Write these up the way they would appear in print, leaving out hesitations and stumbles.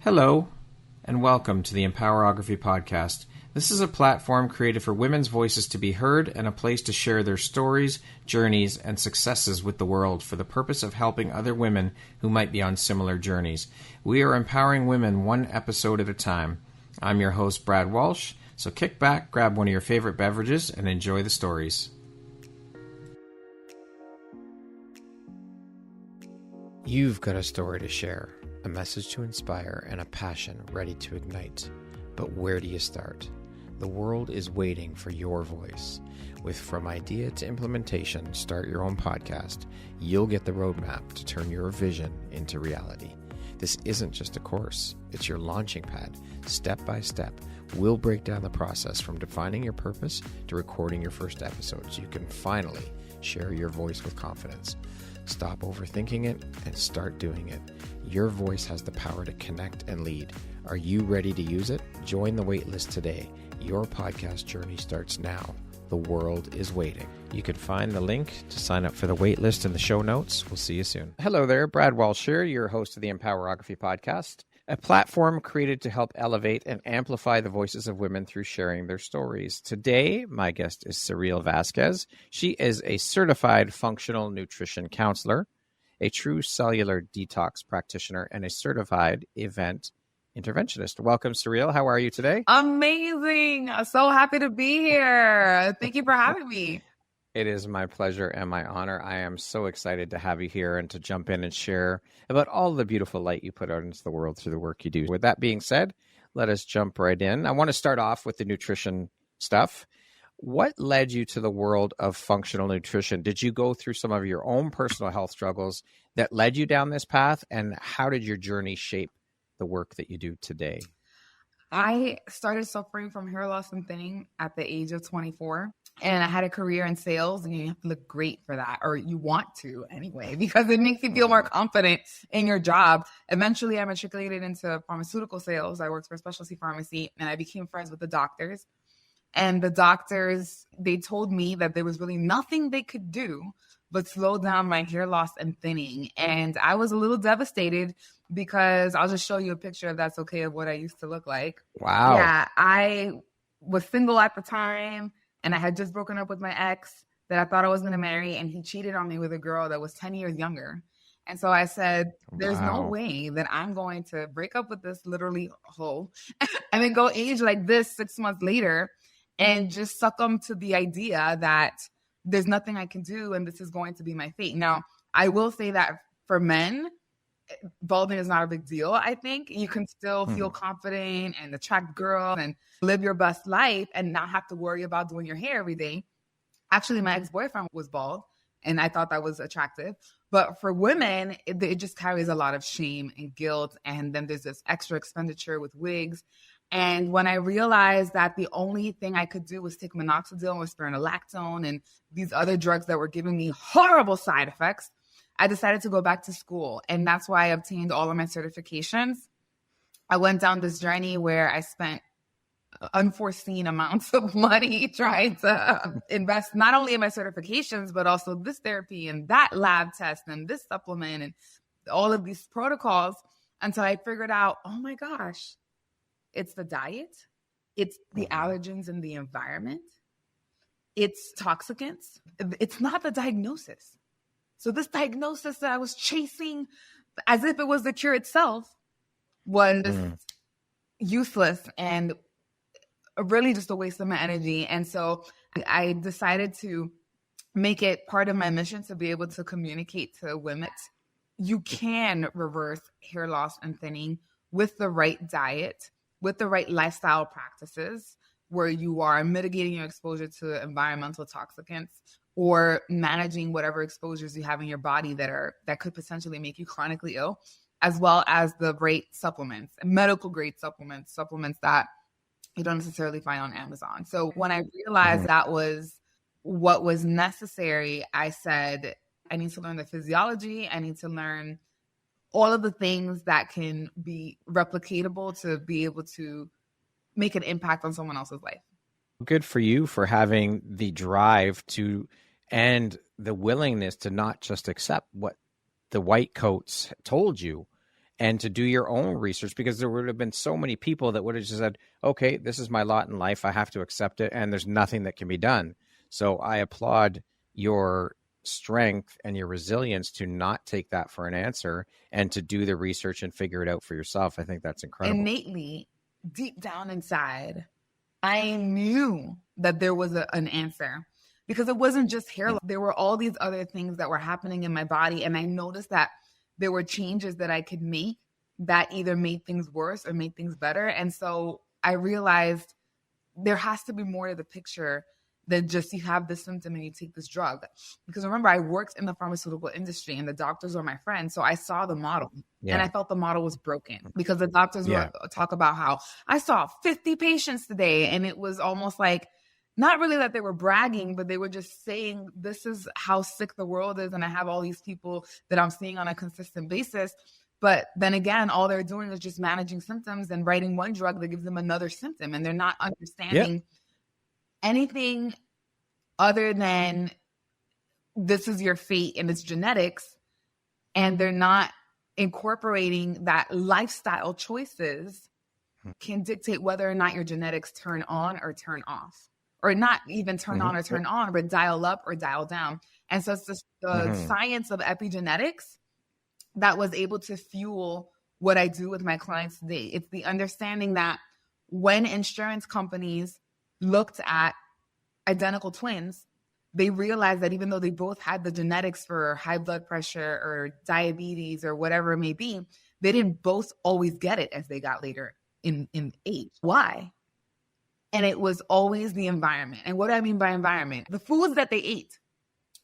Hello, and welcome to the Empowerography Podcast. This is a platform created for women's voices to be heard and a place to share their stories, journeys, and successes with the world for the purpose of helping other women who might be on similar journeys. We are empowering women one episode at a time. I'm your host, Brad Walsh, so kick back, grab one of your favorite beverages, and enjoy the stories. You've got a story to share, a message to inspire, and a passion ready to ignite. But where do you start? The world is waiting for your voice. With From Idea to Implementation, Start Your Own Podcast, you'll get the roadmap to turn your vision into reality. This isn't just a course, it's your launching pad. Step by step, we'll break down the process from defining your purpose to recording your first episode so you can finally share your voice with confidence. Stop overthinking it and start doing it. Your voice has the power to connect and lead. Are you ready to use it? Join the waitlist today. Your podcast journey starts now. The world is waiting. You can find the link to sign up for the waitlist in the show notes. We'll see you soon. Hello there, Brad Walsh here, your host of the Empowerography Podcast, a platform created to help elevate and amplify the voices of women through sharing their stories. Today, my guest is Saril Vasquez. She is a certified functional nutrition counselor, a true cellular detox practitioner, and a certified event interventionist. Welcome, Saril. How are you today? Amazing. So happy to be here. Thank you for having me. It is my pleasure and my honor. I am so excited to have you here and to jump in and share about all the beautiful light you put out into the world through the work you do. With that being said, let us jump right in. I want to start off with the nutrition stuff. What led you to the world of functional nutrition? Did you go through some of your own personal health struggles that led you down this path? And how did your journey shape the work that you do today? I started suffering from hair loss and thinning at the age of 24. And I had a career in sales, and you have to look great for that, or you want to anyway, because it makes you feel more confident in your job. Eventually, I matriculated into pharmaceutical sales. I worked for a specialty pharmacy, and I became friends with the doctors. And the doctors, they told me that there was really nothing they could do but slow down my hair loss and thinning. And I was a little devastated because I'll just show you a picture, if that's okay, of what I used to look like. Wow. Yeah, I was single at the time, and I had just broken up with my ex that I thought I was going to marry, and he cheated on me with a girl that was 10 years younger. And so I said, there's no way that I'm going to break up with this literally hoe and then go age like this 6 months later and just succumb to the idea that there's nothing I can do and this is going to be my fate. Now, I will say that for men, balding is not a big deal. I think you can still feel confident and attract girls and live your best life and not have to worry about doing your hair every day. Actually, my ex-boyfriend was bald, and I thought that was attractive. But for women, it just carries a lot of shame and guilt. And then there's this extra expenditure with wigs. And when I realized that the only thing I could do was take minoxidil or spironolactone and these other drugs that were giving me horrible side effects, I decided to go back to school. And that's why I obtained all of my certifications. I went down this journey where I spent unforeseen amounts of money trying to invest not only in my certifications, but also this therapy and that lab test and this supplement and all of these protocols until I figured out, oh my gosh, it's the diet, it's the allergens in the environment, it's toxicants, it's not the diagnosis. So this diagnosis that I was chasing as if it was the cure itself was useless and really just a waste of my energy. And so I decided to make it part of my mission to be able to communicate to women. You can reverse hair loss and thinning with the right diet, with the right lifestyle practices, where you are mitigating your exposure to environmental toxicants or managing whatever exposures you have in your body that could potentially make you chronically ill, as well as the right supplements, medical grade supplements that you don't necessarily find on Amazon. So when I realized that was what was necessary, I said, I need to learn the physiology. I need to learn all of the things that can be replicatable to be able to make an impact on someone else's life. Good for you for having the drive to and the willingness to not just accept what the white coats told you and to do your own research, because there would have been so many people that would have just said, okay, this is my lot in life. I have to accept it. And there's nothing that can be done. So I applaud your strength and your resilience to not take that for an answer and to do the research and figure it out for yourself. I think that's incredible. Innately, deep down inside, I knew that there was an answer, because it wasn't just hair loss. There were all these other things that were happening in my body. And I noticed that there were changes that I could make that either made things worse or made things better. And so I realized there has to be more to the picture than just you have this symptom and you take this drug. Because remember, I worked in the pharmaceutical industry and the doctors were my friends. So I saw the model and I felt the model was broken, because the doctors would talk about how I saw 50 patients today. And it was almost like, not really that they were bragging, but they were just saying, this is how sick the world is. And I have all these people that I'm seeing on a consistent basis. But then again, all they're doing is just managing symptoms and writing one drug that gives them another symptom. And they're not understanding anything other than this is your fate and it's genetics. And they're not incorporating that lifestyle choices can dictate whether or not your genetics turn on or turn off, or not even turn on or turn on, but dial up or dial down. And so it's just the science of epigenetics that was able to fuel what I do with my clients today. It's the understanding that when insurance companies looked at identical twins, they realized that even though they both had the genetics for high blood pressure or diabetes or whatever it may be, they didn't both always get it as they got later in age. Why? And it was always the environment. And what do I mean by environment? The foods that they ate,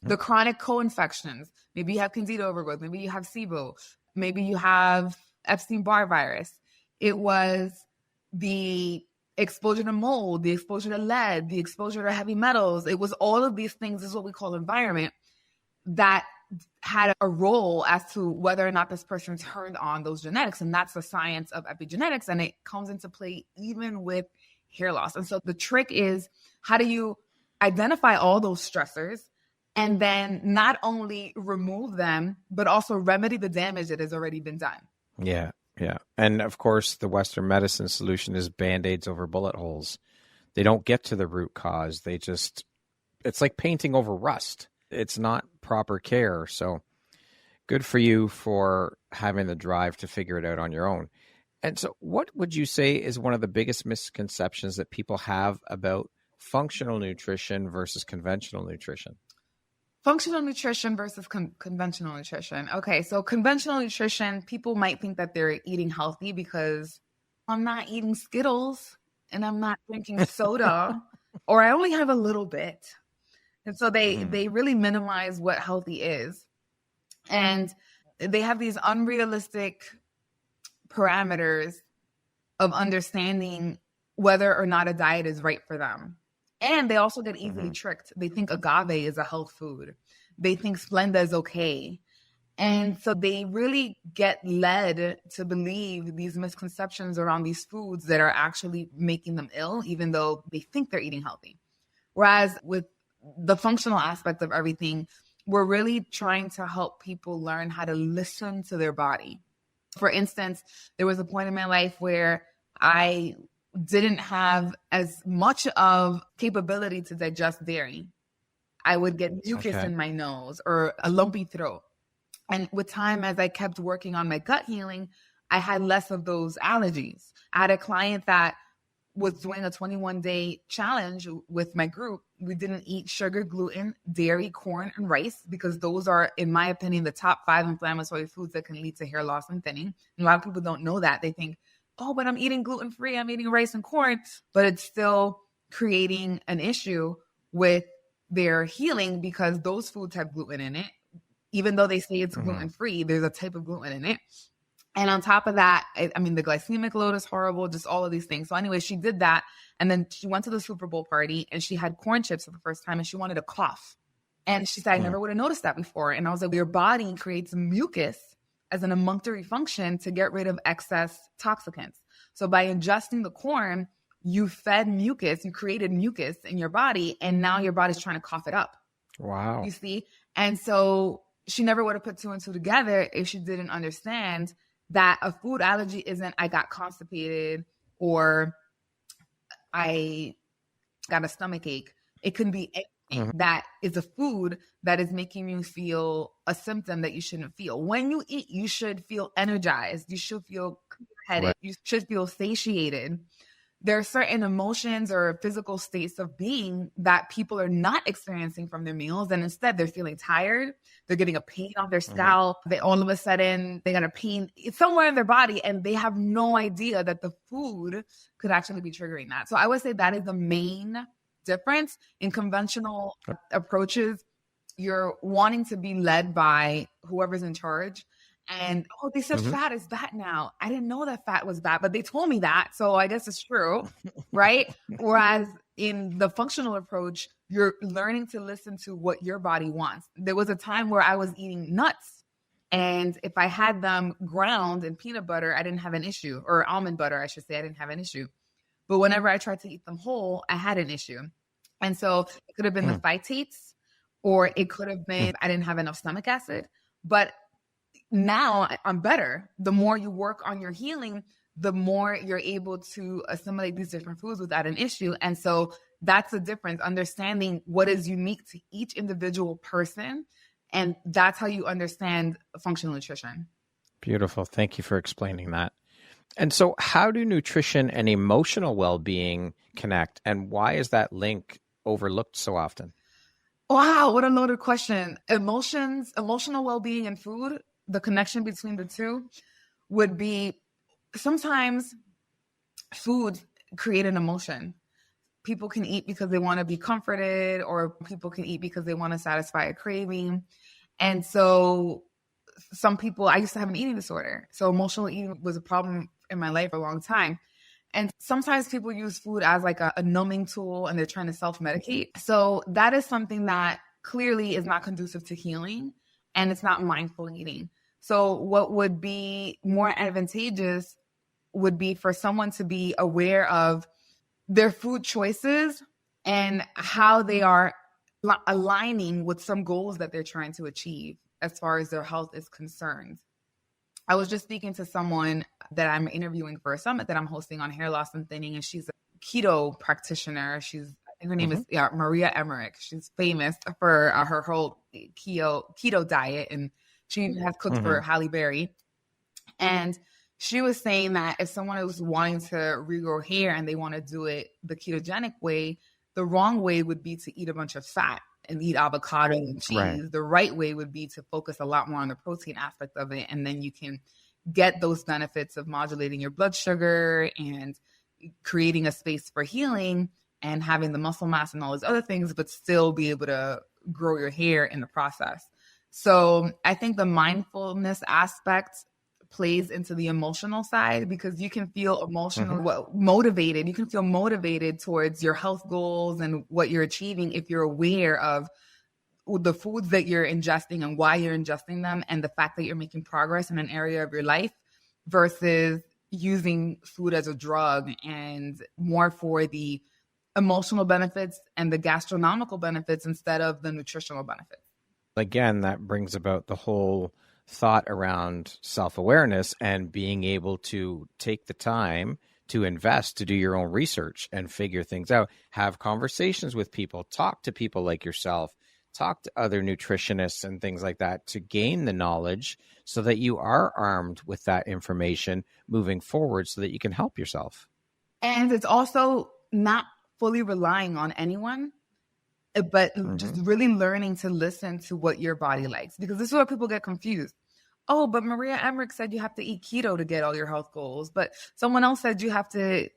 the chronic co-infections. Maybe you have candida overgrowth. Maybe you have SIBO. Maybe you have Epstein-Barr virus. It was the exposure to mold, the exposure to lead, the exposure to heavy metals. It was all of these things, this is what we call environment, that had a role as to whether or not this person turned on those genetics. And that's the science of epigenetics. And it comes into play even with hair loss. And so the trick is, how do you identify all those stressors and then not only remove them, but also remedy the damage that has already been done? Yeah. Yeah. And of course, the Western medicine solution is Band-Aids over bullet holes. They don't get to the root cause. It's like painting over rust. It's not proper care. So good for you for having the drive to figure it out on your own. And so what would you say is one of the biggest misconceptions that people have about functional nutrition versus conventional nutrition? Functional nutrition versus conventional nutrition. Okay, so conventional nutrition, people might think that they're eating healthy because I'm not eating Skittles and I'm not drinking soda, or I only have a little bit. And so they really minimize what healthy is. And they have these unrealistic parameters of understanding whether or not a diet is right for them. And they also get easily tricked. They think agave is a health food. They think Splenda is okay. And so they really get led to believe these misconceptions around these foods that are actually making them ill, even though they think they're eating healthy. Whereas with the functional aspect of everything, we're really trying to help people learn how to listen to their body. For instance, there was a point in my life where I didn't have as much of capability to digest dairy. I would get mucus in my nose or a lumpy throat. And with time, as I kept working on my gut healing, I had less of those allergies. I had a client that was doing a 21-day challenge with my group. We didn't eat sugar, gluten, dairy, corn, and rice, because those are, in my opinion, the top 5 inflammatory foods that can lead to hair loss and thinning. And a lot of people don't know that. They think, oh, but I'm eating gluten-free, I'm eating rice and corn, but it's still creating an issue with their healing because those foods have gluten in it. Even though they say it's gluten-free, there's a type of gluten in it. And on top of that, I mean, the glycemic load is horrible, just all of these things. So anyway, she did that. And then she went to the Super Bowl party and she had corn chips for the first time and she wanted to cough. And she said, I never would have noticed that before. And I was like, your body creates mucus as an emunctory function to get rid of excess toxicants. So by ingesting the corn, you fed mucus, you created mucus in your body, and now your body's trying to cough it up. Wow. You see? And so she never would have put 2 and 2 together if she didn't understand that a food allergy isn't I got constipated or I got a stomach ache. It can be anything that is a food that is making you feel a symptom that you shouldn't feel. When you eat, you should feel energized. You should feel clear-headed. Right. You should feel satiated. There are certain emotions or physical states of being that people are not experiencing from their meals. And instead they're feeling tired. They're getting a pain on their scalp. They all of a sudden, they got a pain somewhere in their body and they have no idea that the food could actually be triggering that. So I would say that is the main difference. In conventional approaches, you're wanting to be led by whoever's in charge. And, they said fat is bad now. I didn't know that fat was bad, but they told me that. So I guess it's true, right? Whereas in the functional approach, you're learning to listen to what your body wants. There was a time where I was eating nuts. And if I had them ground in peanut butter, I didn't have an issue. Or almond butter, I should say, I didn't have an issue. But whenever I tried to eat them whole, I had an issue. And so it could have been the phytates, or it could have been I didn't have enough stomach acid. But now I'm better. The more you work on your healing, the more you're able to assimilate these different foods without an issue. And so that's the difference, understanding what is unique to each individual person. And that's how you understand functional nutrition. Beautiful. Thank you for explaining that. And so how do nutrition and emotional well-being connect? And why is that link overlooked so often? Wow, what a loaded question. Emotional well-being and food, the connection between the two would be sometimes food create an emotion. People can eat because they want to be comforted, or people can eat because they want to satisfy a craving. And so some people, I used to have an eating disorder. So emotional eating was a problem in my life for a long time. And sometimes people use food as like a numbing tool and they're trying to self-medicate. So that is something that clearly is not conducive to healing, and it's not mindful eating. So what would be more advantageous would be for someone to be aware of their food choices and how they are aligning with some goals that they're trying to achieve as far as their health is concerned. I was just speaking to someone that I'm interviewing for a summit that I'm hosting on hair loss and thinning, and she's a keto practitioner. Her name is Maria Emmerich. She's famous for her whole keto diet, and she has cooked for Halle Berry. And she was saying that if someone is wanting to regrow hair and they want to do it the ketogenic way, the wrong way would be to eat a bunch of fat and eat avocado and cheese. Right. The right way would be to focus a lot more on the protein aspect of it. And then you can get those benefits of modulating your blood sugar and creating a space for healing and having the muscle mass and all those other things, but still be able to grow your hair in the process. So I think the mindfulness aspect plays into the emotional side, because you can feel motivated. You can feel motivated towards your health goals and what you're achieving if you're aware of the foods that you're ingesting and why you're ingesting them, and the fact that you're making progress in an area of your life versus using food as a drug and more for the emotional benefits and the gastronomical benefits instead of the nutritional benefits. Again, that brings about the whole thought around self-awareness and being able to take the time to invest, to do your own research and figure things out, have conversations with people, talk to people like yourself, talk to other nutritionists and things like that to gain the knowledge so that you are armed with that information moving forward so that you can help yourself. And it's also not fully relying on anyone, but just really learning to listen to what your body likes, because this is where people get confused. Oh, but Maria Emmerich said you have to eat keto to get all your health goals, but someone else said you have to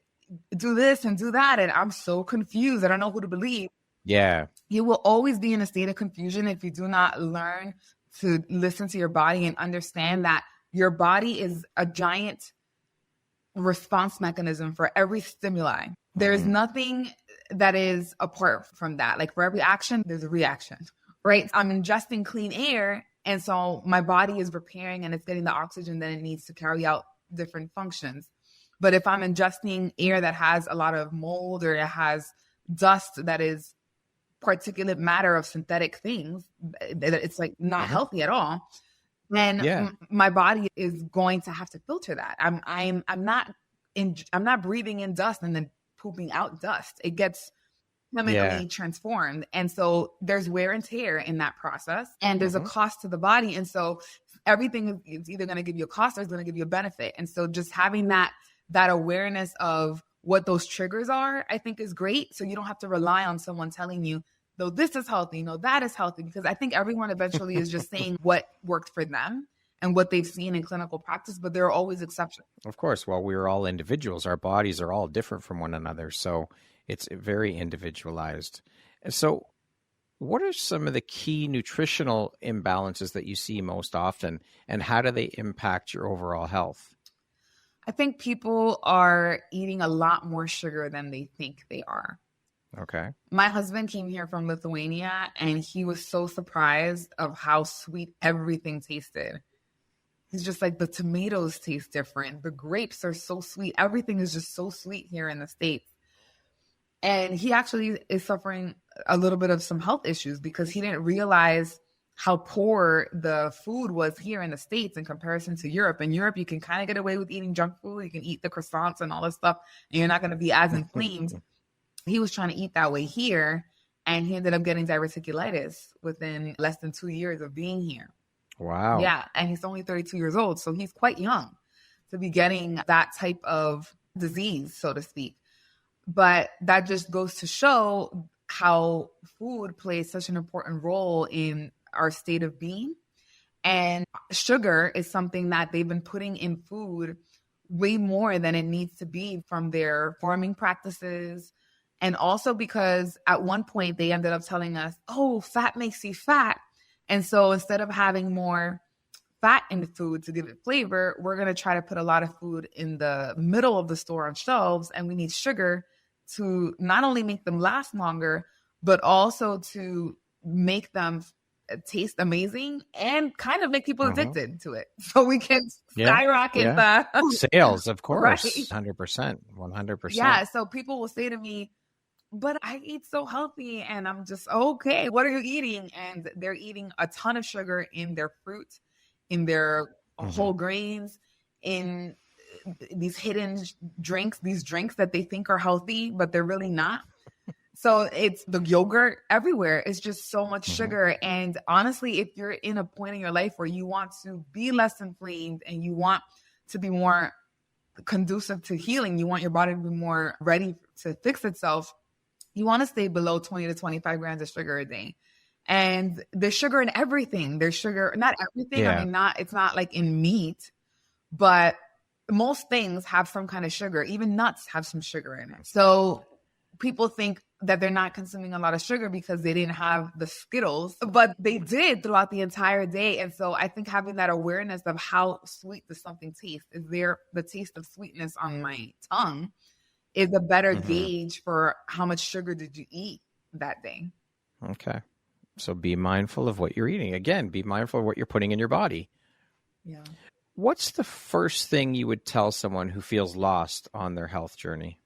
do this and do that. And I'm so confused. I don't know who to believe. Yeah. You will always be in a state of confusion if you do not learn to listen to your body and understand that your body is a giant response mechanism for every stimuli. There's nothing that is apart from that. Like for every action, there's a reaction, right? I'm ingesting clean air, and so my body is repairing and it's getting the oxygen that it needs to carry out different functions. But if I'm ingesting air that has a lot of mold or it has dust that is particulate matter of synthetic things, it's like not healthy at all. And my body is going to have to filter that. I'm not breathing in dust and then pooping out dust. It gets chemically transformed. And so there's wear and tear in that process, and there's a cost to the body. And so everything is either going to give you a cost or it's going to give you a benefit. And so just having that awareness of what those triggers are, I think is great. So you don't have to rely on someone telling you, no, this is healthy, no, that is healthy, because I think everyone eventually is just saying what worked for them and what they've seen in clinical practice, but there are always exceptions. Of course. Well, we're all individuals. Our bodies are all different from one another. So it's very individualized. So what are some of the key nutritional imbalances that you see most often, and how do they impact your overall health? I think people are eating a lot more sugar than they think they are. Okay. My husband came here from Lithuania, and he was so surprised of how sweet everything tasted. He's just like, the tomatoes taste different. The grapes are so sweet. Everything is just so sweet here in the States. And he actually is suffering a little bit of some health issues because he didn't realize how poor the food was here in the States in comparison to Europe. In Europe, you can kind of get away with eating junk food. You can eat the croissants and all this stuff, and you're not going to be as inflamed. He was trying to eat that way here, and he ended up getting diverticulitis within less than 2 years of being here. Wow. Yeah, and he's only 32 years old, so he's quite young to be getting that type of disease, so to speak. But that just goes to show how food plays such an important role in our state of being. And sugar is something that they've been putting in food way more than it needs to be from their farming practices. And also because at one point they ended up telling us, oh, fat makes you fat. And so instead of having more fat in the food to give it flavor, we're going to try to put a lot of food in the middle of the store on shelves. And we need sugar to not only make them last longer, but also to make them taste amazing and kind of make people addicted to it. So we can skyrocket the sales, of course, right? 100%. Yeah. So people will say to me, but I eat so healthy. And I'm just, okay, what are you eating? And they're eating a ton of sugar in their fruit, in their whole grains, in these hidden drinks, these drinks that they think are healthy, but they're really not. So it's the yogurt everywhere. It's just so much sugar. And honestly, if you're in a point in your life where you want to be less inflamed and you want to be more conducive to healing, you want your body to be more ready to fix itself, you want to stay below 20 to 25 grams of sugar a day. And there's sugar in everything. There's sugar, not everything. Yeah. I mean, it's not like in meat, but most things have some kind of sugar. Even nuts have some sugar in it. So people think that they're not consuming a lot of sugar because they didn't have the Skittles, but they did throughout the entire day. And so I think having that awareness of how sweet does something taste, is there the taste of sweetness on my tongue, is a better gauge for how much sugar did you eat that day. Okay. So be mindful of what you're eating. Again, be mindful of what you're putting in your body. Yeah. What's the first thing you would tell someone who feels lost on their health journey?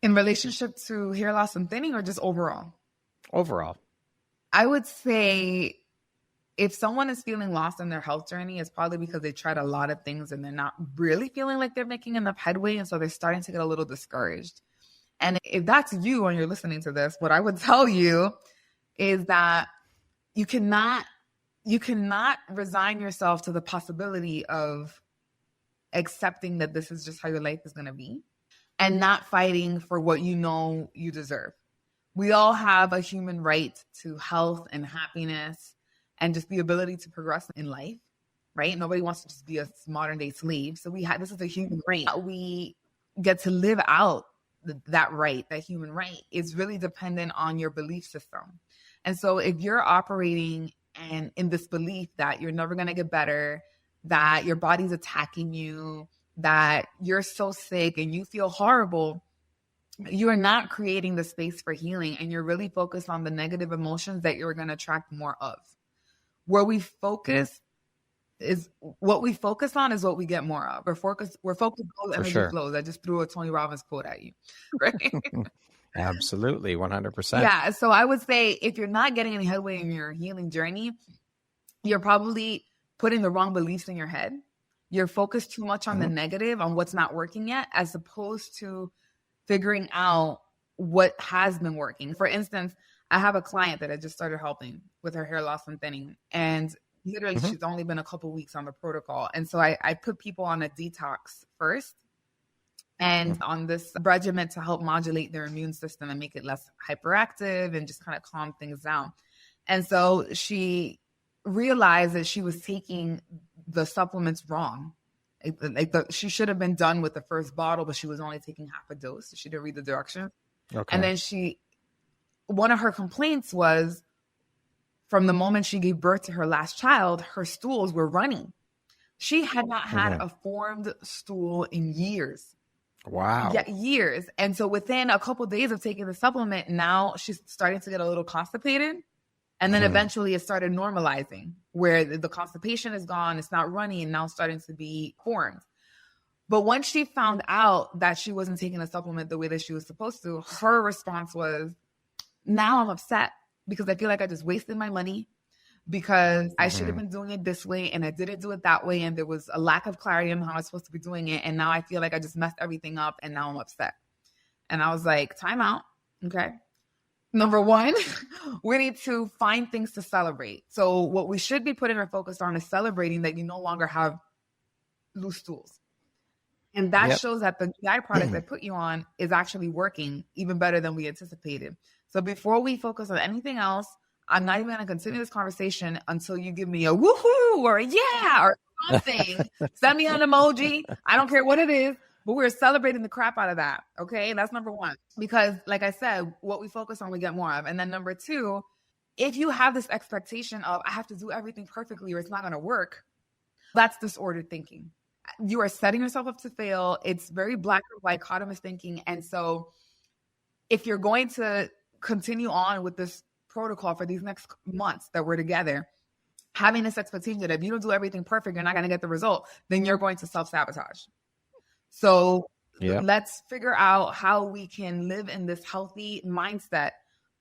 In relationship to hair loss and thinning, or just overall? Overall. I would say if someone is feeling lost in their health journey, it's probably because they tried a lot of things and they're not really feeling like they're making enough headway. And so they're starting to get a little discouraged. And if that's you and you're listening to this, what I would tell you is that you cannot resign yourself to the possibility of accepting that this is just how your life is going to be and not fighting for what you know you deserve. We all have a human right to health and happiness and just the ability to progress in life, right? Nobody wants to just be a modern day slave. So this is a human right. We get to live out that right, that human right. Is really dependent on your belief system. And so if you're operating and in this belief that you're never going to get better, that your body's attacking you, that you're so sick and you feel horrible, you are not creating the space for healing, and you're really focused on the negative emotions that you're going to attract more of. Where we focus is what we focus on is what we get more of. We're focused on energy flows. I just threw a Tony Robbins quote at you, right? Absolutely, 100%. Yeah. So I would say if you're not getting any headway in your healing journey, you're probably putting the wrong beliefs in your head. You're focused too much on the negative, on what's not working yet, as opposed to figuring out what has been working. For instance, I have a client that I just started helping with her hair loss and thinning. And literally, she's only been a couple weeks on the protocol. And so I put people on a detox first and on this regimen to help modulate their immune system and make it less hyperactive and just kind of calm things down. And so she realized that she was taking the supplements wrong. She should have been done with the first bottle, but she was only taking half a dose. She didn't read the directions. Okay. And then one of her complaints was from the moment she gave birth to her last child, her stools were running. She had not had a formed stool in years. Wow. Yeah, years. And so within a couple of days of taking the supplement, now she's starting to get a little constipated. And then eventually it started normalizing where the constipation is gone. It's not running and now starting to be formed. But once she found out that she wasn't taking a supplement the way that she was supposed to, her response was, now I'm upset because I feel like I just wasted my money because I should have been doing it this way and I didn't do it that way. And there was a lack of clarity on how I was supposed to be doing it. And now I feel like I just messed everything up and now I'm upset. And I was like, time out. Okay. Number one, we need to find things to celebrate. So what we should be putting our focus on is celebrating that you no longer have loose stools. And that shows that the GI product I put you on is actually working even better than we anticipated. So before we focus on anything else, I'm not even going to continue this conversation until you give me a woohoo or a yeah or something. Send me an emoji. I don't care what it is, but we're celebrating the crap out of that. Okay. That's number one, because like I said, what we focus on, we get more of. And then number two, if you have this expectation of I have to do everything perfectly or it's not going to work, that's disordered thinking. You are setting yourself up to fail. It's very black or white dichotomous thinking. And so if you're going to continue on with this protocol for these next months that we're together, having this expectation that if you don't do everything perfect, you're not going to get the result, then you're going to self-sabotage. So let's figure out how we can live in this healthy mindset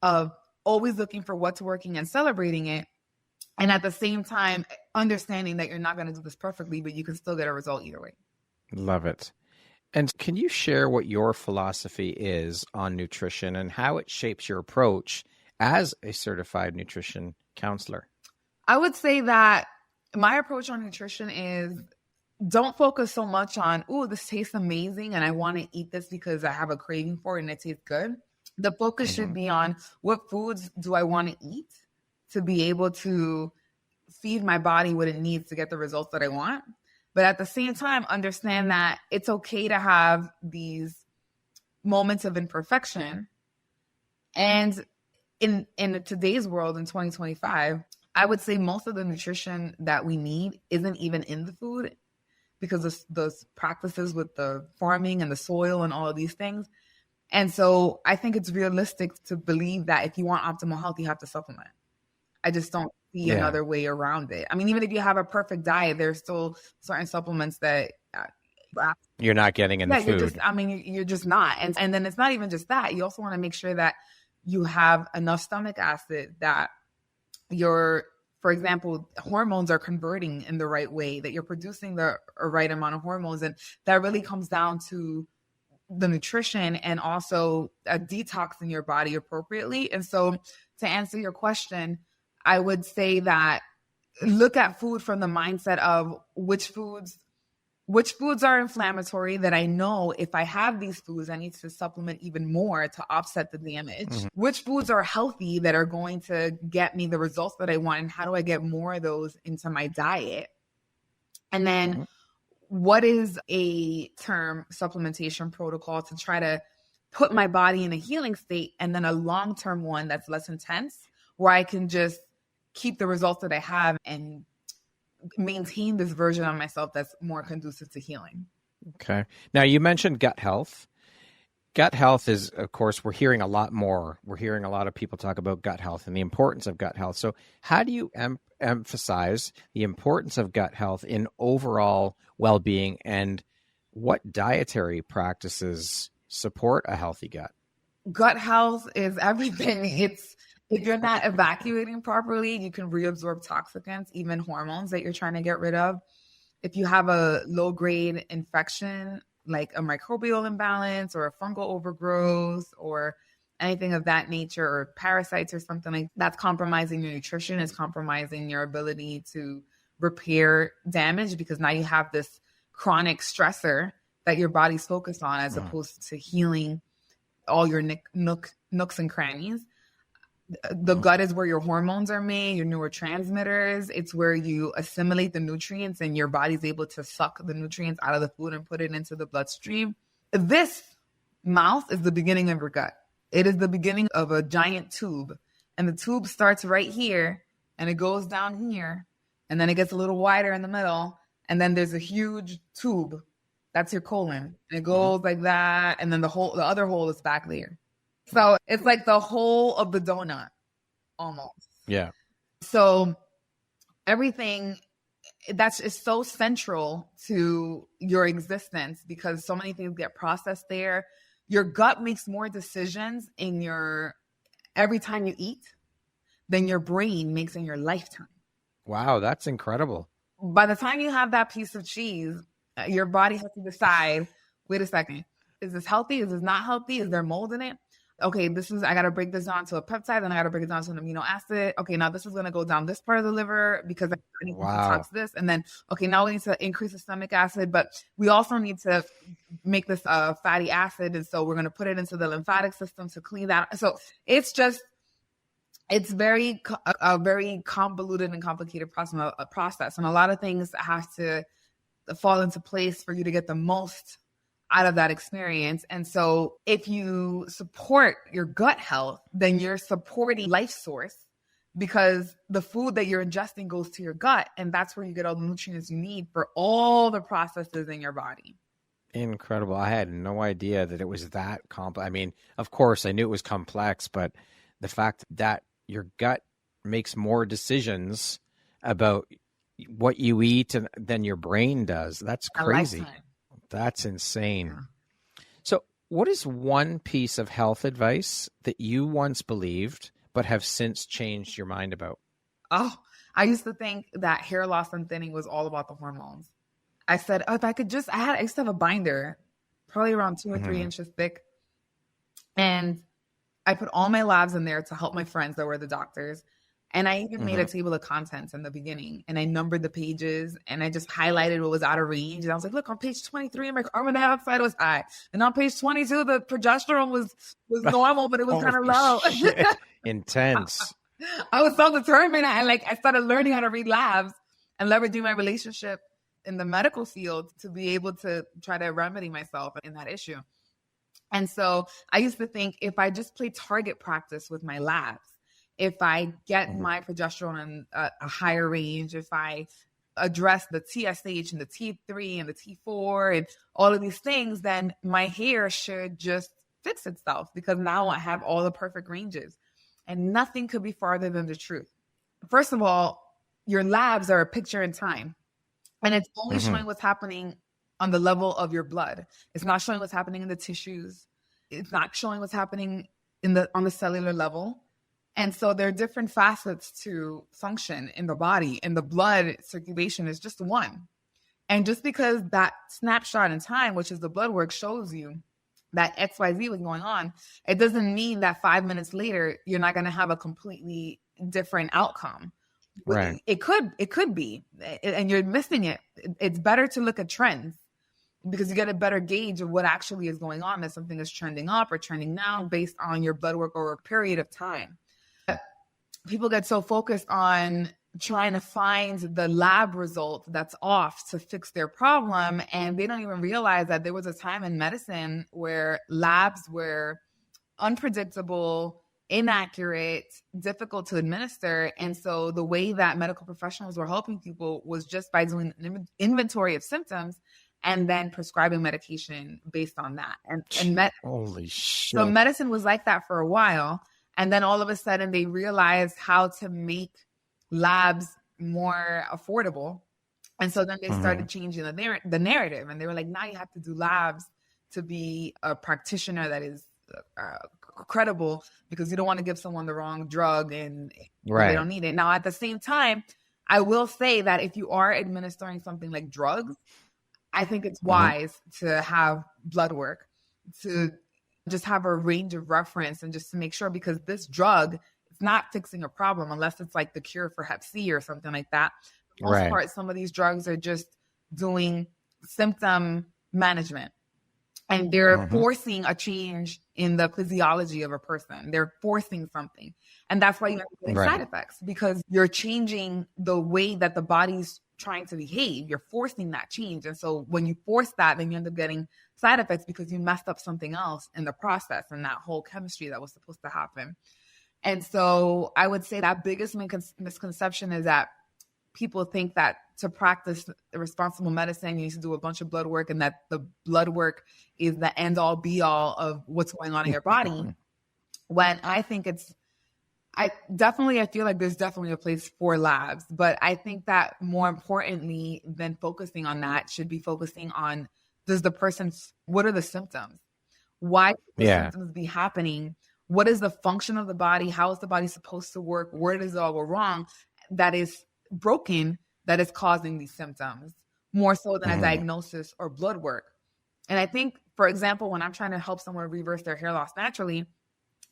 of always looking for what's working and celebrating it. And at the same time, understanding that you're not going to do this perfectly, but you can still get a result either way. Love it. And can you share what your philosophy is on nutrition and how it shapes your approach as a certified nutrition counselor? I would say that my approach on nutrition is don't focus so much on, oh, this tastes amazing and I want to eat this because I have a craving for it and it tastes good. The focus should be on what foods do I want to eat to be able to feed my body what it needs to get the results that I want. But at the same time, understand that it's okay to have these moments of imperfection. And in today's world, in 2025, I would say most of the nutrition that we need isn't even in the food because of those practices with the farming and the soil and all of these things. And so I think it's realistic to believe that if you want optimal health, you have to supplement. I just don't see another way around it. I mean, even if you have a perfect diet, there's still certain supplements that you're not getting in the food. You're just not. And then it's not even just that. You also want to make sure that you have enough stomach acid, that for example, hormones are converting in the right way, that you're producing the right amount of hormones. And that really comes down to the nutrition and also a detox in your body appropriately. And so to answer your question, I would say that look at food from the mindset of which foods are inflammatory that I know if I have these foods, I need to supplement even more to offset the damage. Which foods are healthy that are going to get me the results that I want, and how do I get more of those into my diet? And then what is a term supplementation protocol to try to put my body in a healing state, and then a long-term one that's less intense where I can just keep the results that I have and maintain this version of myself that's more conducive to healing. Okay. Now you mentioned gut health. Gut health is, of course, we're hearing a lot more. We're hearing a lot of people talk about gut health and the importance of gut health. So how do you emphasize the importance of gut health in overall well-being, and what dietary practices support a healthy gut? Gut health is everything. If you're not evacuating properly, you can reabsorb toxicants, even hormones that you're trying to get rid of. If you have a low-grade infection, like a microbial imbalance or a fungal overgrowth or anything of that nature, or parasites or something like that's compromising your nutrition, is compromising your ability to repair damage, because now you have this chronic stressor that your body's focused on, as opposed to healing all your nooks and crannies. The gut is where your hormones are made, your neurotransmitters. It's where you assimilate the nutrients, and your body's able to suck the nutrients out of the food and put it into the bloodstream. This mouth is the beginning of your gut. It is the beginning of a giant tube, and the tube starts right here and it goes down here, and then it gets a little wider in the middle, and then there's a huge tube. That's your colon. And it goes like that, and then the other hole is back there. So it's like the whole of the donut almost. Yeah. So everything is so central to your existence, because so many things get processed there. Your gut makes more decisions every time you eat than your brain makes in your lifetime. Wow, that's incredible. By the time you have that piece of cheese, your body has to decide, wait a second, is this healthy? Is this not healthy? Is there mold in it? Okay, I got to break this down to a peptide, and I got to break it down to an amino acid. Okay, now this is going to go down this part of the liver because I need to detox this. And then, okay, now we need to increase the stomach acid, but we also need to make this fatty acid. And so we're going to put it into the lymphatic system to clean that. So it's a very convoluted and complicated process. And a lot of things have to fall into place for you to get the most out of that experience. And so if you support your gut health, then you're supporting life source, because the food that you're ingesting goes to your gut, and that's where you get all the nutrients you need for all the processes in your body. Incredible. I had no idea that it was that complex. I mean, of course I knew it was complex, but the fact that your gut makes more decisions about what you eat than your brain does, that's crazy. That's insane. Yeah. So what is one piece of health advice that you once believed but have since changed your mind about? Oh, I used to think that hair loss and thinning was all about the hormones. I said, if I could just, I used to have a binder, probably around 2 or 3 inches thick. And I put all my labs in there to help my friends that were the doctors. And I even made a table of contents in the beginning, and I numbered the pages, and I just highlighted what was out of range. And I was like, look, on page 23, my carbon dioxide was high. And on page 22, the progesterone was normal, but it was kind of low. Intense. I was so determined. I started learning how to read labs and leveraging my relationship in the medical field to be able to try to remedy myself in that issue. And so I used to think, if I just play target practice with my labs, if I get my progesterone in a higher range, if I address the TSH and the T3 and the T4 and all of these things, then my hair should just fix itself, because now I have all the perfect ranges. And nothing could be farther than the truth. First of all, your labs are a picture in time, and it's only showing what's happening on the level of your blood. It's not showing what's happening in the tissues. It's not showing what's happening on the cellular level. And so there are different facets to function in the body, and the blood circulation is just one. And just because that snapshot in time, which is the blood work, shows you that XYZ was going on, it doesn't mean that 5 minutes later, you're not going to have a completely different outcome. Right. It could be, and you're missing it. It's better to look at trends, because you get a better gauge of what actually is going on, that something is trending up or trending down based on your blood work over a period of time. People get so focused on trying to find the lab result that's off to fix their problem, and they don't even realize that there was a time in medicine where labs were unpredictable, inaccurate, difficult to administer. And so the way that medical professionals were helping people was just by doing an inventory of symptoms and then prescribing medication based on that. Holy shit. So medicine was like that for a while. And then all of a sudden they realized how to make labs more affordable. And so then they started changing the narrative. And they were like, now you have to do labs to be a practitioner that is credible because you don't want to give someone the wrong drug and Right. they don't need it. Now, at the same time, I will say that if you are administering something like drugs, I think it's wise to have blood work, to just have a range of reference and just to make sure, because this drug is not fixing a problem unless it's like the cure for Hep C or something like that. For the most part, some of these drugs are just doing symptom management. And they're forcing a change in the physiology of a person. They're forcing something. And that's why you have to get side effects, because you're changing the way that the body's trying to behave. You're forcing that change. And so when you force that, then you end up getting side effects because you messed up something else in the process and that whole chemistry that was supposed to happen. And so I would say that biggest misconception is that people think that to practice responsible medicine, you need to do a bunch of blood work, and that the blood work is the end all be all of what's going on in your body. When I think I feel like there's definitely a place for labs, but I think that more importantly than focusing on that should be focusing on, what are the symptoms? Why should the symptoms be happening? What is the function of the body? How is the body supposed to work? Where does it all go wrong that is broken, that is causing these symptoms, more so than a diagnosis or blood work? And I think, for example, when I'm trying to help someone reverse their hair loss naturally,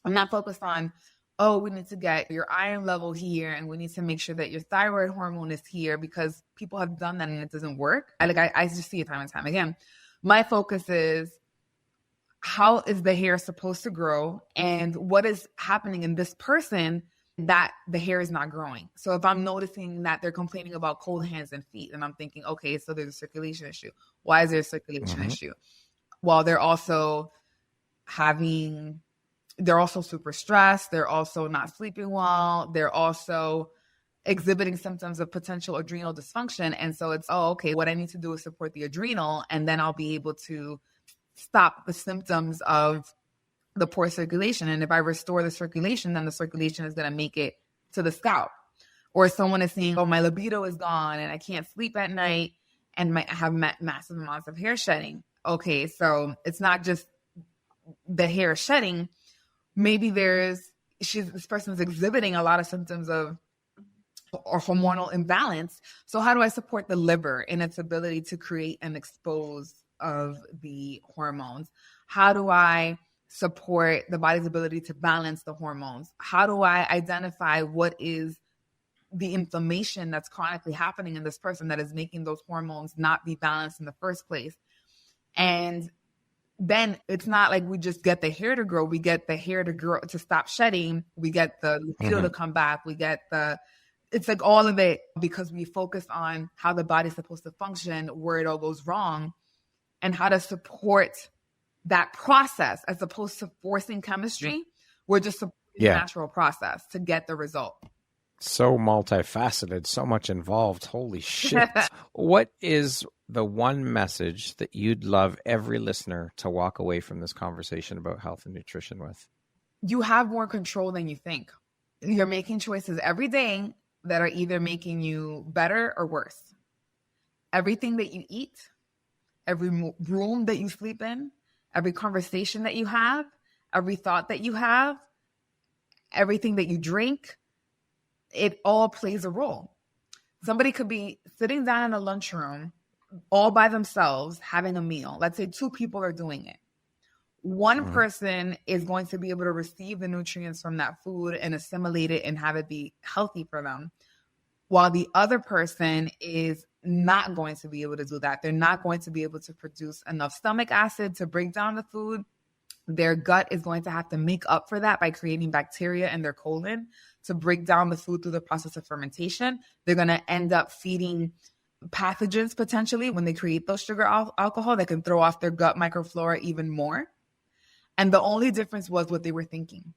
I'm not focused on, oh, we need to get your iron level here and we need to make sure that your thyroid hormone is here, because people have done that and it doesn't work. I just see it time and time again. My focus is, how is the hair supposed to grow, and what is happening in this person that the hair is not growing? So if I'm noticing that they're complaining about cold hands and feet, and I'm thinking, okay, so there's a circulation issue. Why is there a circulation issue? Well, they're also super stressed. They're also not sleeping well. They're also exhibiting symptoms of potential adrenal dysfunction. And so it's, okay, what I need to do is support the adrenal, and then I'll be able to stop the symptoms of the poor circulation. And if I restore the circulation, then the circulation is going to make it to the scalp. Or someone is saying, oh, my libido is gone and I can't sleep at night and I have massive amounts of hair shedding. Okay, so it's not just the hair shedding. Maybe this person is exhibiting a lot of symptoms of or hormonal imbalance. So how do I support the liver in its ability to create and expose of the hormones? How do I support the body's ability to balance the hormones? How do I identify what is the inflammation that's chronically happening in this person that is making those hormones not be balanced in the first place? And then it's not like we just get the hair to grow. We get the hair to grow, to stop shedding. We get the libido to come back. It's like all of it, because we focus on how the body's supposed to function, where it all goes wrong, and how to support that process as opposed to forcing chemistry. We're just supporting the natural process to get the result. So multifaceted, so much involved. Holy shit. What is the one message that you'd love every listener to walk away from this conversation about health and nutrition with? You have more control than you think. You're making choices every day that are either making you better or worse. Everything that you eat, every room that you sleep in, every conversation that you have, every thought that you have, everything that you drink, it all plays a role. Somebody could be sitting down in a lunchroom all by themselves having a meal. Let's say 2 people are doing it. One person is going to be able to receive the nutrients from that food and assimilate it and have it be healthy for them, while the other person is not going to be able to do that. They're not going to be able to produce enough stomach acid to break down the food. Their gut is going to have to make up for that by creating bacteria in their colon to break down the food through the process of fermentation. They're going to end up feeding pathogens potentially when they create those sugar alcohol that can throw off their gut microflora even more. And the only difference was what they were thinking.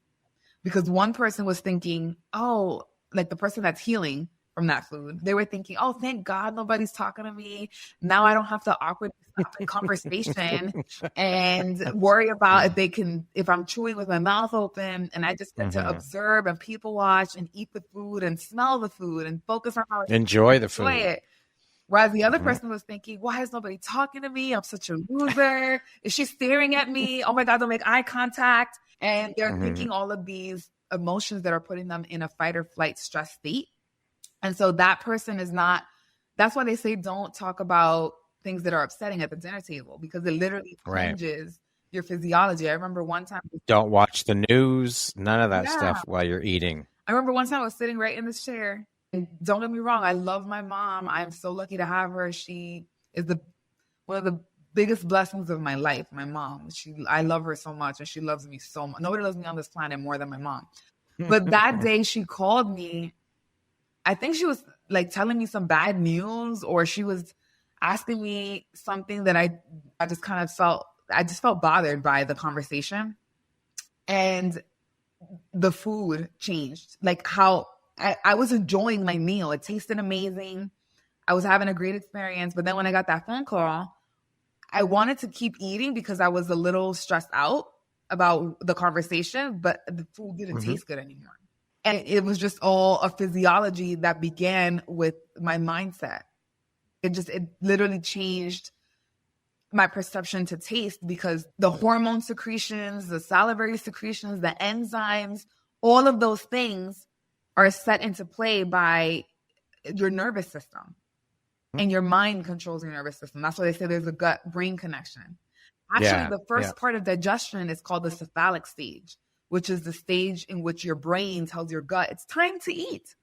Because one person was thinking, oh, like the person that's healing from that food, they were thinking, oh, thank God nobody's talking to me. Now I don't have to awkwardly stop the conversation and worry about if I'm chewing with my mouth open, and I just get to observe and people watch and eat the food and smell the food and focus on how I enjoy the food. It. Whereas the other person was thinking, why is nobody talking to me? I'm such a loser. Is she staring at me? Oh my God, don't make eye contact. And they're thinking all of these emotions that are putting them in a fight or flight stress state. And so that person is not, that's why they say don't talk about things that are upsetting at the dinner table, because it literally changes your physiology. I remember one time. Don't watch the news, none of that stuff while you're eating. I remember one time I was sitting right in this chair. And don't get me wrong, I love my mom. I'm so lucky to have her. She is one of the biggest blessings of my life, my mom. I love her so much, and she loves me so much. Nobody loves me on this planet more than my mom. But that day she called me. I think she was like telling me some bad news, or she was asking me something that I just kind of felt bothered by the conversation. And the food changed, like how I was enjoying my meal. It tasted amazing. I was having a great experience. But then when I got that phone call, I wanted to keep eating because I was a little stressed out about the conversation, but the food didn't taste good anymore. And it was just all a physiology that began with my mindset. It literally changed my perception to taste, because the hormone secretions, the salivary secretions, the enzymes, all of those things are set into play by your nervous system. And your mind controls your nervous system. That's why they say there's a gut-brain connection. Actually, the first part of digestion is called the cephalic stage, which is the stage in which your brain tells your gut it's time to eat.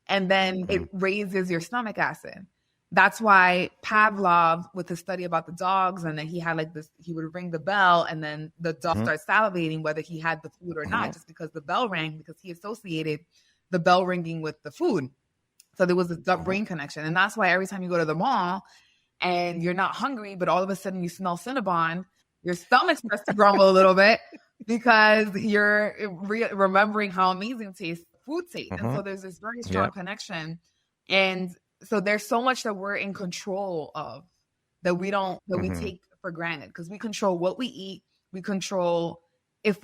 And then it raises your stomach acid. That's why Pavlov, with his study about the dogs, and then he had like this, he would ring the bell and then the dog starts salivating whether he had the food or not, just because the bell rang, because he associated the bell ringing with the food. So there was a gut-brain connection. And that's why every time you go to the mall and you're not hungry, but all of a sudden you smell Cinnabon, your stomach starts to grumble a little bit, because you're remembering how amazing food tastes. And so there's this very strong connection. And so there's so much that we're in control of that we take for granted, because we control what we eat. We control if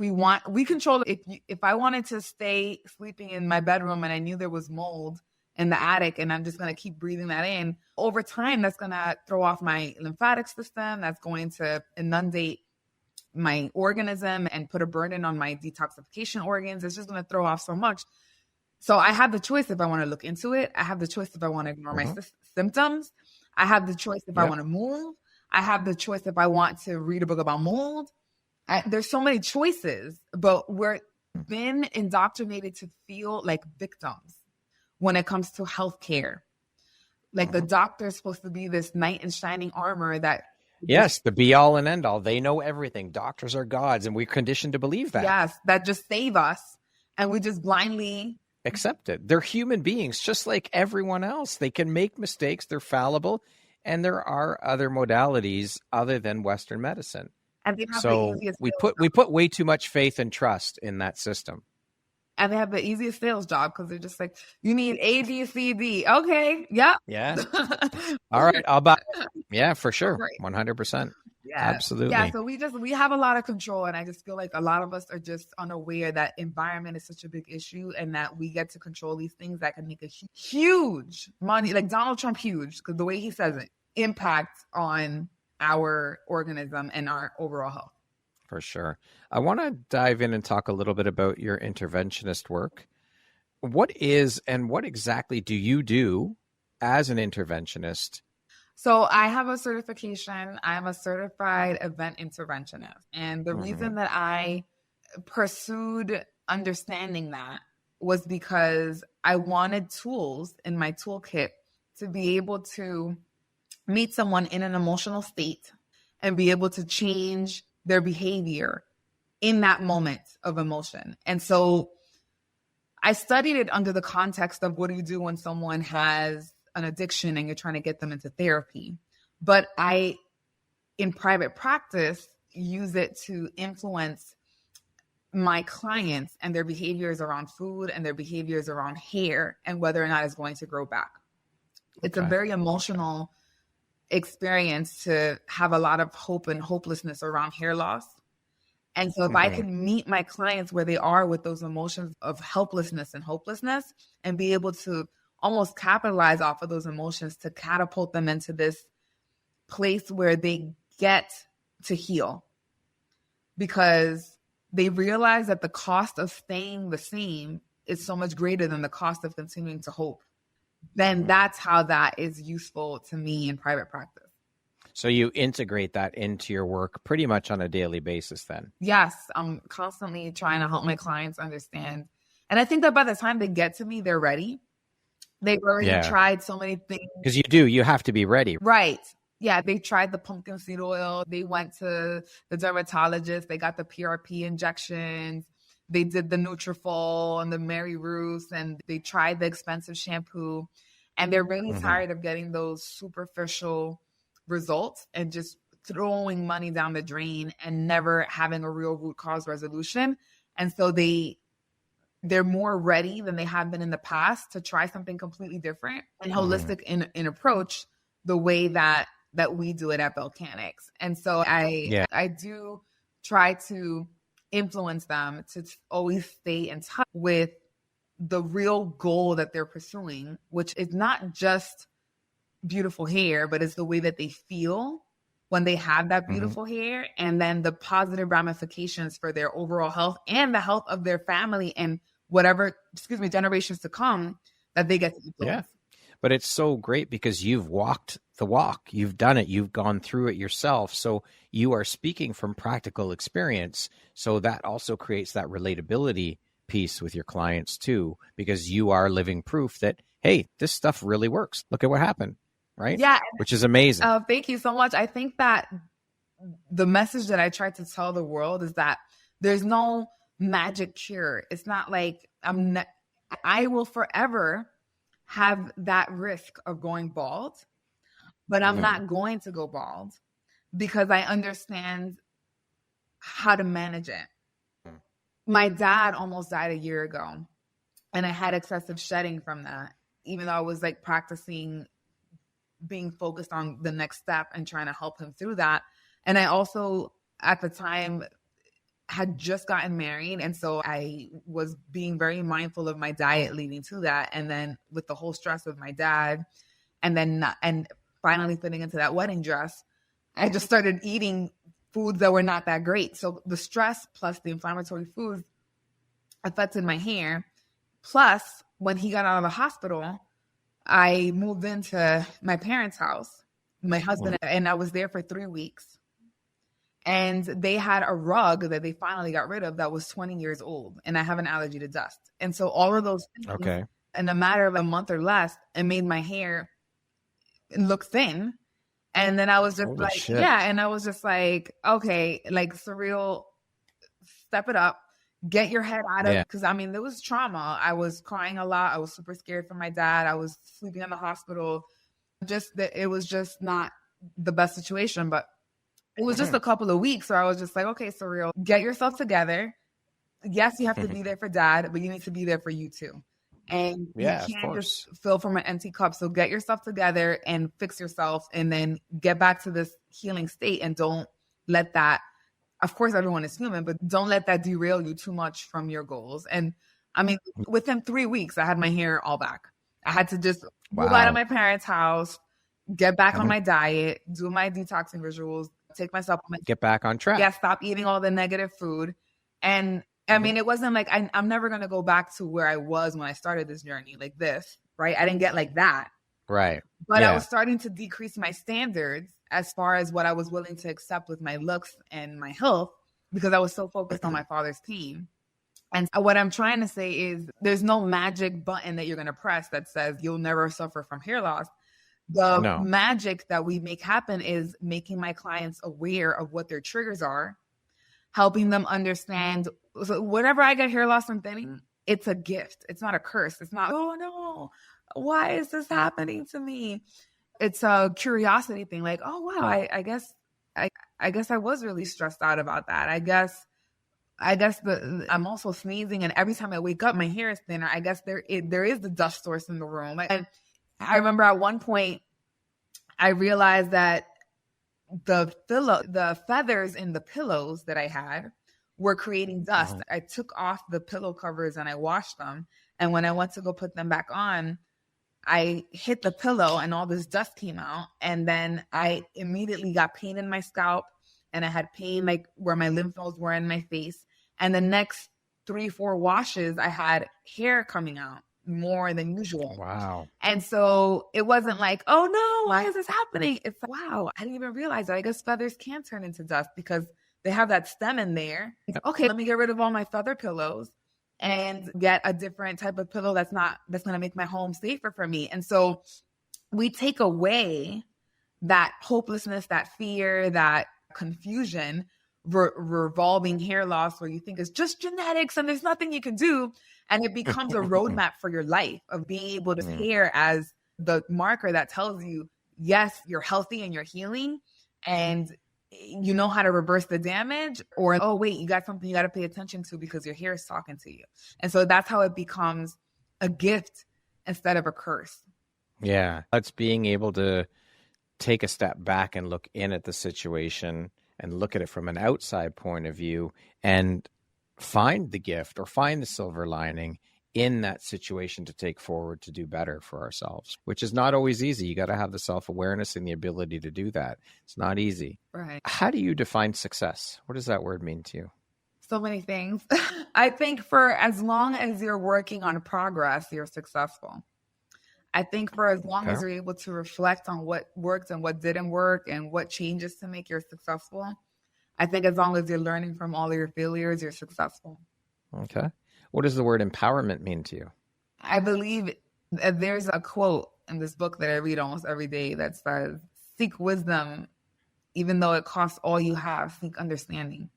I wanted to stay sleeping in my bedroom and I knew there was mold in the attic and I'm just going to keep breathing that in, over time, that's going to throw off my lymphatic system. That's going to inundate my organism and put a burden on my detoxification organs. It's just going to throw off so much. So I have the choice if I want to look into it. I have the choice if I want to ignore my symptoms. I have the choice if I want to move. I have the choice if I want to read a book about mold. There's so many choices, but we're been indoctrinated to feel like victims when it comes to healthcare. Like the doctor is supposed to be this knight in shining armor that... Yes, the be all and end all. They know everything. Doctors are gods, and we're conditioned to believe that. Yes, that just save us, and we just blindly... accept it. They're human beings, just like everyone else. They can make mistakes. They're fallible, and there are other modalities other than Western medicine. And they have so we put way too much faith and trust in that system. And they have the easiest sales job, because they're just like, you need A, B, C, D. Okay. Yep. Yeah. All right. I'll buy. Yeah, for sure. 100%. Yeah. Absolutely. Yeah. So we have a lot of control. And I just feel like a lot of us are just unaware that environment is such a big issue, and that we get to control these things that can make a huge money, like Donald Trump, huge, because the way he says it, impact on our organism and our overall health. For sure. I want to dive in and talk a little bit about your interventionist work. What is and what exactly do you do as an interventionist? So I have a certification. I'm a certified event interventionist. And the reason that I pursued understanding that was because I wanted tools in my toolkit to be able to meet someone in an emotional state and be able to change their behavior in that moment of emotion. And so I studied it under the context of what do you do when someone has an addiction and you're trying to get them into therapy. But I, in private practice, use it to influence my clients and their behaviors around food and their behaviors around hair and whether or not it's going to grow back. Okay. It's a very emotional experience to have a lot of hope and hopelessness around hair loss. And so if I can meet my clients where they are with those emotions of helplessness and hopelessness and be able to almost capitalize off of those emotions to catapult them into this place where they get to heal. Because they realize that the cost of staying the same is so much greater than the cost of continuing to hope. Then that's how that is useful to me in private practice. So you integrate that into your work pretty much on a daily basis then? Yes, I'm constantly trying to help my clients understand. And I think that by the time they get to me, they're ready. They've already tried so many things. Because you have to be ready. Right. Yeah, they tried the pumpkin seed oil. They went to the dermatologist. They got the PRP injections. They did the Nutrafol and the Mary Ruth, and they tried the expensive shampoo. And they're really tired of getting those superficial results and just throwing money down the drain and never having a real root cause resolution. And so they're more ready than they have been in the past to try something completely different and holistic in approach, the way that we do it at Volcanics. And so I do try to influence them to always stay in touch with the real goal that they're pursuing, which is not just beautiful hair, but it's the way that they feel when they have that beautiful hair, and then the positive ramifications for their overall health and the health of their family and whatever, generations to come that they get to influence. Yeah. But it's so great because you've walked the walk. You've done it. You've gone through it yourself. So you are speaking from practical experience. So that also creates that relatability piece with your clients too, because you are living proof that, hey, this stuff really works. Look at what happened. Right? Yeah. Which is amazing. Thank you so much. I think that the message that I try to tell the world is that there's no magic cure. It's not like I will forever have that risk of going bald, but I'm not going to go bald because I understand how to manage it. My dad almost died a year ago, and I had excessive shedding from that, even though I was like practicing being focused on the next step and trying to help him through that. And I also, at the time, had just gotten married. And so I was being very mindful of my diet leading to that. And then with the whole stress of my dad and finally fitting into that wedding dress, I just started eating foods that were not that great. So the stress plus the inflammatory foods affected my hair. Plus, when he got out of the hospital, I moved into my parents' house, my husband, and I was there for 3 weeks. And they had a rug that they finally got rid of that was 20 years old. And I have an allergy to dust. And so all of those things, in a matter of a month or less, it made my hair look thin. And then I was just and I was just like, okay, like, Saril, step it up. Get your head out of it. Because, I mean, there was trauma. I was crying a lot. I was super scared for my dad. I was sleeping in the hospital. Just that it was just not the best situation. But it was just a couple of weeks where I was just like, okay, Saril, get yourself together. Yes, you have to be there for dad, but you need to be there for you too. And you can't just fill from an empty cup. So get yourself together and fix yourself and then get back to this healing state, and don't let that, of course, everyone is human, but don't let that derail you too much from your goals. And I mean, within 3 weeks, I had my hair all back. I had to just move out of my parents' house, get back on my diet, do my detoxing rituals, take my supplements. Get back on track. Yeah, stop eating all the negative food. And I mean, it wasn't like I'm never going to go back to where I was when I started this journey like this, right? I didn't get like that. Right. But I was starting to decrease my standards as far as what I was willing to accept with my looks and my health, because I was so focused on my father's pain. And what I'm trying to say is there's no magic button that you're going to press that says you'll never suffer from hair loss. The magic that we make happen is making my clients aware of what their triggers are, helping them understand. So whenever I get hair loss from thinning, it's a gift. It's not a curse. It's not, oh no, why is this happening to me? It's a curiosity thing. Like, oh wow, I guess I was really stressed out about that. I guess I'm also sneezing, and every time I wake up, my hair is thinner. I guess there is the dust source in the room. And I remember at one point, I realized that the feathers in the pillows that I had were creating dust. I took off the pillow covers and I washed them. And when I went to go put them back on, I hit the pillow and all this dust came out. And then I immediately got pain in my scalp, and I had pain like where my lymph nodes were in my face. And the next 3-4 washes, I had hair coming out more than usual. Wow. And so it wasn't like, oh no, why is this happening? It's like, wow, I didn't even realize that. I guess feathers can turn into dust because they have that stem in there. Okay, let me get rid of all my feather pillows and get a different type of pillow that's going to make my home safer for me. And so we take away that hopelessness, that fear, that confusion, revolving hair loss where you think it's just genetics and there's nothing you can do. And it becomes a roadmap for your life of being able to hair as the marker that tells you, yes, you're healthy and you're healing and you know how to reverse the damage, or, oh, wait, you got something you got to pay attention to because your hair is talking to you. And so that's how it becomes a gift instead of a curse. Yeah. It's being able to take a step back and look in at the situation and look at it from an outside point of view and find the gift or find the silver lining in that situation to take forward to do better for ourselves, which is not always easy. You got to have the self-awareness and the ability to do that. It's not easy. Right. How do you define success? What does that word mean to you? So many things. I think for as long as you're working on progress, you're successful. I think for as long as you're able to reflect on what worked and what didn't work and what changes to make you successful, I think as long as you're learning from all of your failures, you're successful. Okay. What does the word empowerment mean to you? I believe there's a quote in this book that I read almost every day that says, seek wisdom, even though it costs all you have, seek understanding.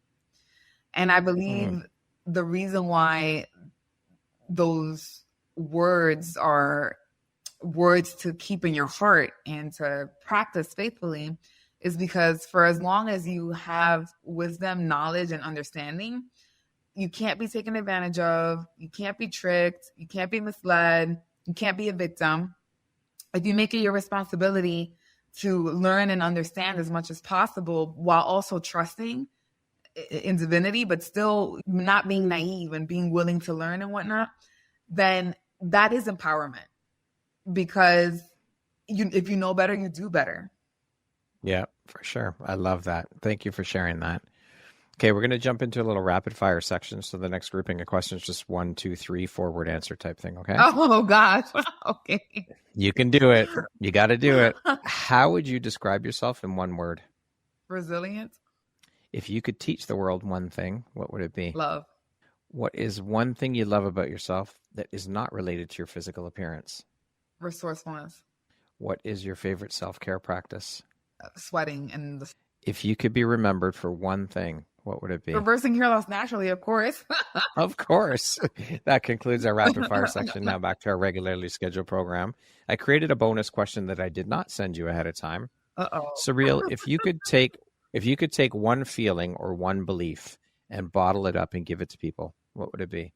And I believe the reason why those words are words to keep in your heart and to practice faithfully is because for as long as you have wisdom, knowledge, and understanding, you can't be taken advantage of, you can't be tricked, you can't be misled, you can't be a victim. If you make it your responsibility to learn and understand as much as possible while also trusting in divinity, but still not being naive and being willing to learn and whatnot, then that is empowerment. Because if you know better, you do better. Yeah, for sure. I love that. Thank you for sharing that. Okay, we're going to jump into a little rapid fire section. So the next grouping of questions, just 1, 2, 3, 4-word answer type thing. Okay. Oh gosh. Okay. You can do it. You got to do it. How would you describe yourself in one word? Resilient. If you could teach the world one thing, what would it be? Love. What is one thing you love about yourself that is not related to your physical appearance? Resourcefulness. What is your favorite self-care practice? Sweating. And if you could be remembered for one thing, what would it be? reversing hair loss naturally, of course. Of course. That concludes our rapid fire section. Now back to our regularly scheduled program. I created a bonus question that I did not send you ahead of time. Saril, if you could take one feeling or one belief and bottle it up and give it to people, what would it be?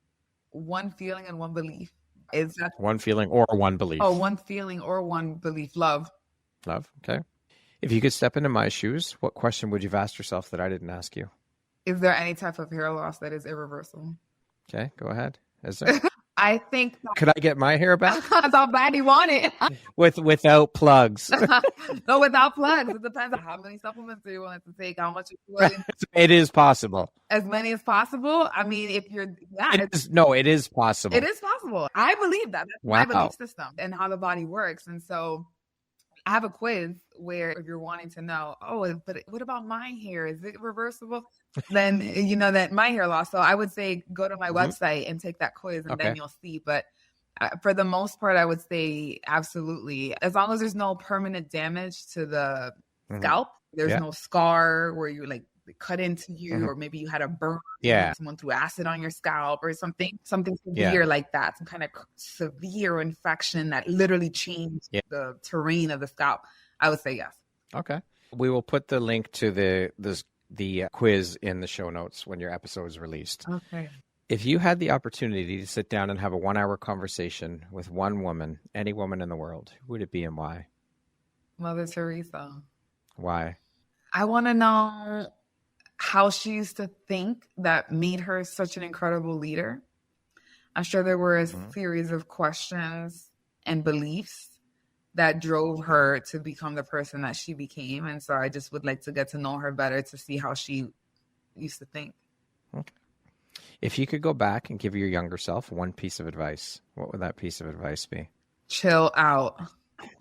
One feeling and one belief. Is that one feeling or one belief? Oh, one feeling or one belief. Love. Love. Okay. If you could step into my shoes, what question would you have asked yourself that I didn't ask you? Is there any type of hair loss that is irreversible? Okay, go ahead. Is there? I think. Could I get my hair back? That's how bad you want it. Without plugs. No, without plugs. It depends on how many supplements do you want to take, how much you're willing. It is possible. As many as possible. I mean, if you're it is possible. It is possible. I believe that. That's my belief system and how the body works. And so I have a quiz where if you're wanting to know, but what about my hair? Is it reversible? Then you know that my hair loss. So I would say go to my website and take that quiz and then you'll see. But for the most part, I would say absolutely. As long as there's no permanent damage to the scalp, there's no scar where you like cut into you or maybe you had a burn. Someone threw acid on your scalp or something severe like that. Some kind of severe infection that literally changed the terrain of the scalp. I would say yes. Okay. We will put the link to the quiz in the show notes when your episode is released. Okay. If you had the opportunity to sit down and have a 1-hour conversation with one woman, any woman in the world, who would it be and why? Mother Teresa. Why? I want to know how she used to think that made her such an incredible leader. I'm sure there were a series of questions and beliefs that drove her to become the person that she became. And so I just would like to get to know her better to see how she used to think. Okay. If you could go back and give your younger self one piece of advice, what would that piece of advice be? Chill out.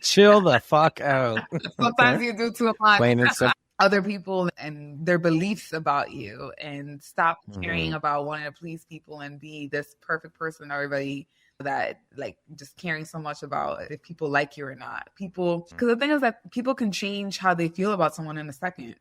Chill the fuck out. Sometimes you do too much. Plain and simple. Other people and their beliefs about you, and stop caring about wanting to please people and be this perfect person. Everybody that like just caring so much about if people like you or not. People, because the thing is that people can change how they feel about someone in a second.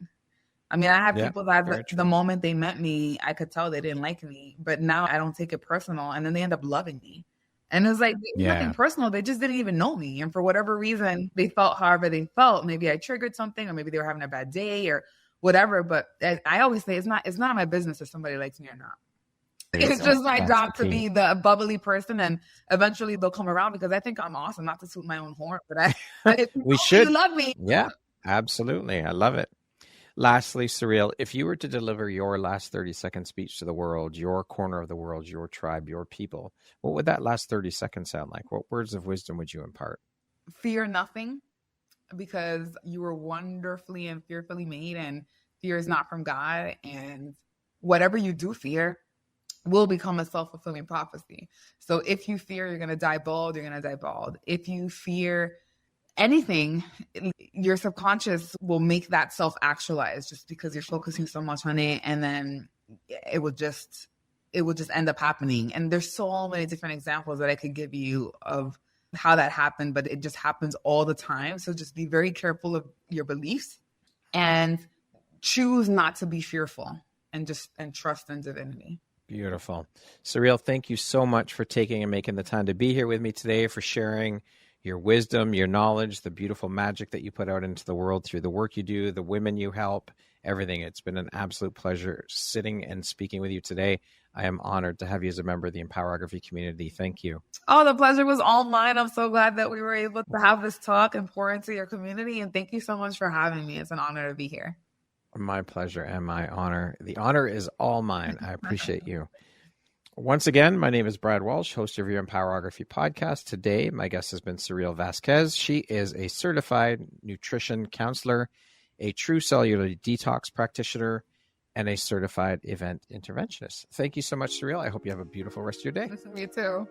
I mean, I have people that the moment they met me, I could tell they didn't like me, but now I don't take it personal, and then they end up loving me. And it's like, nothing personal. They just didn't even know me. And for whatever reason, they felt however they felt. Maybe I triggered something, or maybe they were having a bad day or whatever. But I always say it's not my business if somebody likes me or not. It's just my job to be the bubbly person, and eventually they'll come around because I think I'm awesome. Not to toot my own horn, but we should. You love me. Yeah, absolutely. I love it. Lastly, Saril, if you were to deliver your last 30-second speech to the world, your corner of the world, your tribe, your people, what would that last 30 seconds sound like? What words of wisdom would you impart? Fear nothing, because you were wonderfully and fearfully made, and fear is not from God. And whatever you do fear will become a self-fulfilling prophecy. So if you fear you're going to die bald, you're going to die bald. If you fear anything, your subconscious will make that self-actualize just because you're focusing so much on it, and then it will just end up happening. And there's so many different examples that I could give you of how that happened, but it just happens all the time. So just be very careful of your beliefs and choose not to be fearful, and trust in divinity. Beautiful. Saril, thank you so much for taking and making the time to be here with me today, for sharing your wisdom, your knowledge, the beautiful magic that you put out into the world through the work you do, the women you help, everything. It's been an absolute pleasure sitting and speaking with you today. I am honored to have you as a member of the Empowerography community. Thank you. Oh, the pleasure was all mine. I'm so glad that we were able to have this talk and pour into your community. And thank you so much for having me. It's an honor to be here. My pleasure and my honor. The honor is all mine. I appreciate you. Once again, my name is Brad Walsh, host of your Empowerography podcast. Today, my guest has been Saril Vasquez. She is a certified nutrition counselor, a true cellular detox practitioner, and a certified event interventionist. Thank you so much, Saril. I hope you have a beautiful rest of your day. Me too.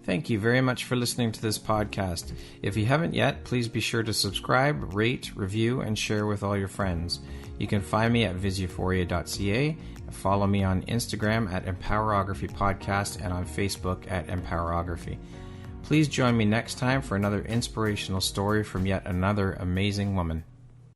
Thank you very much for listening to this podcast. If you haven't yet, please be sure to subscribe, rate, review, and share with all your friends. You can find me at viseuphoria.ca. Follow me on Instagram at Empowerography Podcast and on Facebook at Empowerography. Please join me next time for another inspirational story from yet another amazing woman.